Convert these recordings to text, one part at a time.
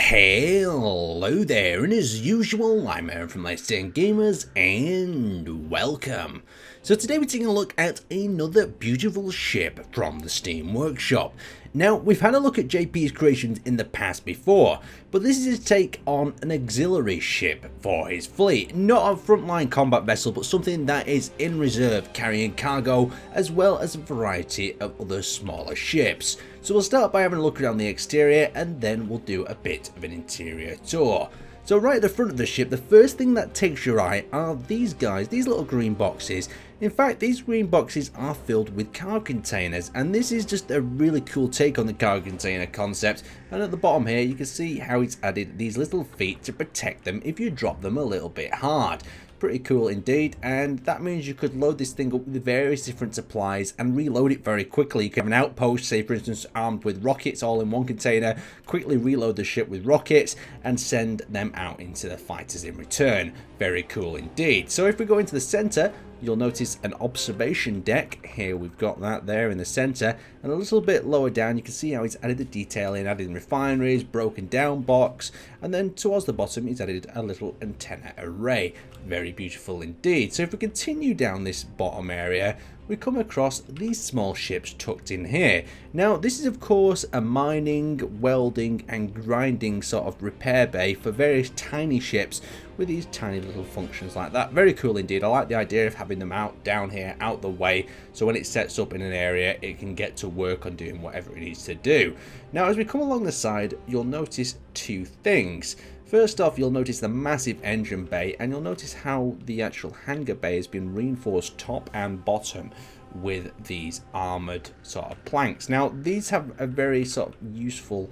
Hello there, and as usual, I'm Aaron from LastStandGamers, and welcome. So today we're taking a look at another beautiful ship from the Steam Workshop. Now, we've had a look at JP's creations in the past before, but this is his take on an auxiliary ship for his fleet. Not a frontline combat vessel, but something that is in reserve, carrying cargo, as well as a variety of other smaller ships. So we'll start by having a look around the exterior, and then we'll do a bit of an interior tour. So right at the front of the ship, the first thing that takes your eye are these guys, these little green boxes. In fact, these green boxes are filled with cargo containers, and this is just a really cool take on the cargo container concept. And at the bottom here, you can see how it's added these little feet to protect them if you drop them a little bit hard. Pretty cool indeed, and that means you could load this thing up with various different supplies and reload it very quickly. You can have an outpost, say for instance, armed with rockets all in one container, quickly reload the ship with rockets and send them out into the fighters in return. Very cool indeed. So if we go into the center, you'll notice an observation deck. Here we've got that there in the center, and a little bit lower down you can see how he's added the detail in, added refineries, broken down box, and then towards the bottom he's added a little antenna array. Very beautiful indeed. So if we continue down this bottom area, we come across these small ships tucked in here. Now this is of course a mining, welding and grinding sort of repair bay for various tiny ships with these tiny little functions like that. Very cool indeed. I like the idea of having them out down here, out the way, so when it sets up in an area it can get to work on doing whatever it needs to do. Now as we come along the side, you'll notice two things. First off, you'll notice the massive engine bay, and you'll notice how the actual hangar bay has been reinforced top and bottom with these armored sort of planks. Now these have a very sort of useful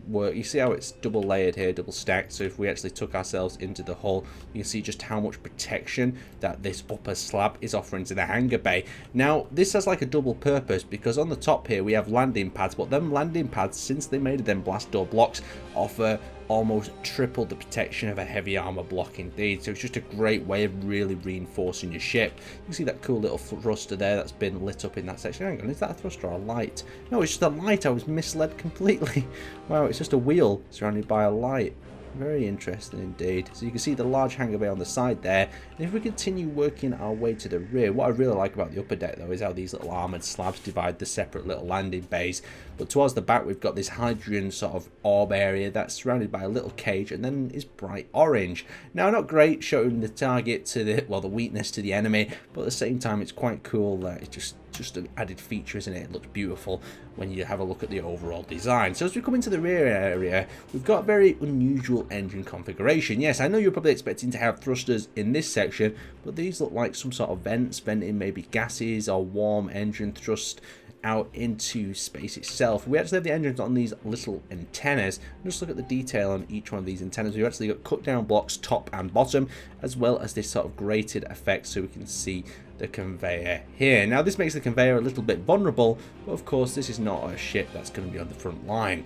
work. You see how it's double layered here, double stacked, so if we actually took ourselves into the hull, you can see just how much protection that this upper slab is offering to the hangar bay. Now this has like a double purpose, because on the top here we have landing pads, but them landing pads, since they made them blast door blocks, offer almost triple the protection of a heavy armor block indeed. So it's just a great way of really reinforcing your ship. You can see that cool little thruster there that's been lit up in that section. Hang on, is that a thruster or a light? No, it's just a light. I was misled completely. Wow, it's just a wheel surrounded by a light. Very interesting indeed. So you can see the large hangar bay on the side there, and if we continue working our way to the rear, what I really like about the upper deck though is how these little armoured slabs divide the separate little landing bays. But towards the back we've got this hydrogen sort of orb area that's surrounded by a little cage and then is bright orange. Now not great showing the target to the, well, the weakness to the enemy, but at the same time it's quite cool that it's just an added feature, isn't it? It looks beautiful when you have a look at the overall design. So as we come into the rear area, we've got a very unusual engine configuration. Yes, I know you're probably expecting to have thrusters in this section, but these look like some sort of vents, venting maybe gases or warm engine thrust out into space itself. We actually have the engines on these little antennas. Just look at the detail on each one of these antennas. We've actually got cut down blocks top and bottom, as well as this sort of grated effect so we can see the conveyor here. Now this makes the conveyor a little bit vulnerable, but of course this is not a ship that's going to be on the front line.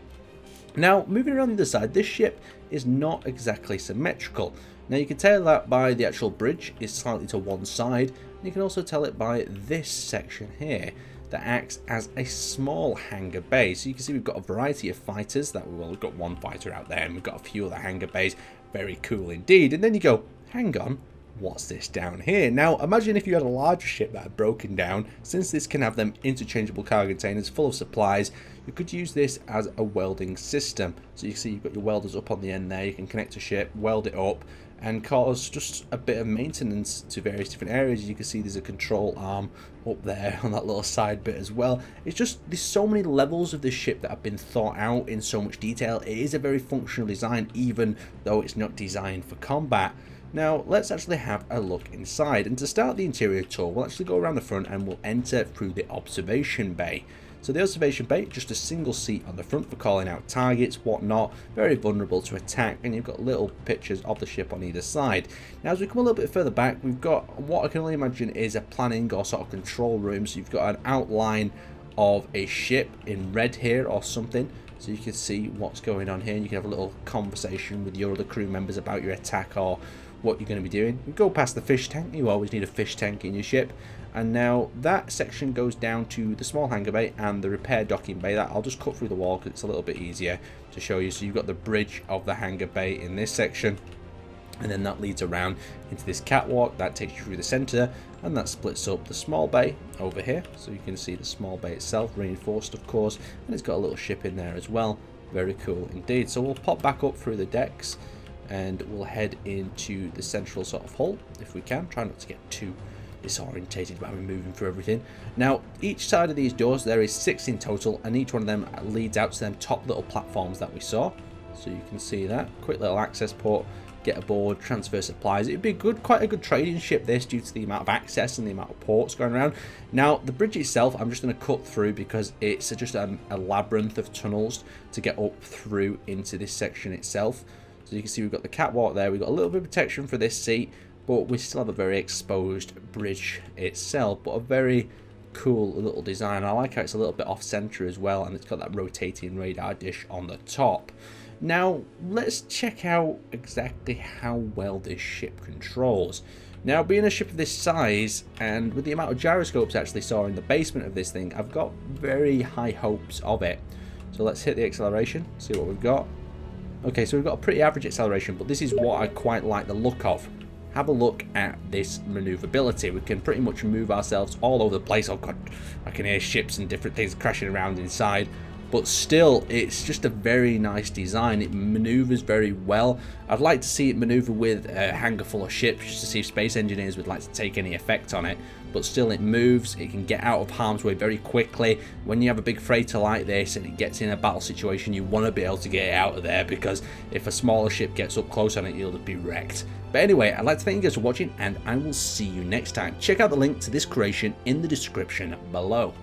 Now moving around the other side, this ship is not exactly symmetrical. Now you can tell that by the actual bridge is slightly to one side, and you can also tell it by this section here that acts as a small hangar bay. So you can see we've got a variety of fighters. We've got one fighter out there, and we've got a few other hangar bays. Very cool indeed. And then you go, hang on, what's this down here? Now imagine if you had a larger ship that had broken down. Since this can have them interchangeable cargo containers full of supplies, you could use this as a welding system. So you can see you've got your welders up on the end there. You can connect a ship, weld it up, and cause just a bit of maintenance to various different areas. You can see there's a control arm up there on that little side bit as well. It's just, there's so many levels of this ship that have been thought out in so much detail. It is a very functional design, even though it's not designed for combat. Now let's actually have a look inside, and to start the interior tour we'll actually go around the front and we'll enter through the observation bay. So the observation bay, just a single seat on the front for calling out targets, whatnot, very vulnerable to attack, and you've got little pictures of the ship on either side. Now as we come a little bit further back, we've got what I can only imagine is a planning or sort of control room. So you've got an outline of a ship in red here or something, so you can see what's going on here, and you can have a little conversation with your other crew members about your attack or what you're going to be doing. You go past the fish tank. You always need a fish tank in your ship. And now that section goes down to the small hangar bay and the repair docking bay. That I'll just cut through the wall because it's a little bit easier to show you. So you've got the bridge of the hangar bay in this section, and then that leads around into this catwalk that takes you through the center, and that splits up the small bay over here. So you can see the small bay itself, reinforced of course, and it's got a little ship in there as well. Very cool indeed. So we'll pop back up through the decks and we'll head into the central sort of hull if we can. Try not to get too disorientated by moving through everything. Now each side of these doors, there is 6 in total, and each one of them leads out to them top little platforms that we saw. So you can see that quick little access port, get aboard, transfer supplies. It'd be quite a good trading ship this, due to the amount of access and the amount of ports going around. Now the bridge itself I'm just going to cut through because it's just a labyrinth of tunnels to get up through into this section itself. So you can see we've got the catwalk there, we've got a little bit of protection for this seat, but we still have a very exposed bridge itself, but a very cool little design. I like how it's a little bit off center as well, and it's got that rotating radar dish on the top. Now let's check out exactly how well this ship controls. Now, being a ship of this size and with the amount of gyroscopes I actually saw in the basement of this thing, I've got very high hopes of it. So let's hit the acceleration, see what we've got. Okay, so we've got a pretty average acceleration, but this is what I quite like the look of. Have a look at this maneuverability. We can pretty much move ourselves all over the place. Oh god, I can hear ships and different things crashing around inside. But still, it's just a very nice design. It maneuvers very well. I'd like to see it maneuver with a hangar full of ships, just to see if space engineers would like to take any effect on it. But still, it moves. It can get out of harm's way very quickly. When you have a big freighter like this and it gets in a battle situation, you want to be able to get it out of there, because if a smaller ship gets up close on it, you'll be wrecked. But anyway, I'd like to thank you guys for watching, and I will see you next time. Check out the link to this creation in the description below.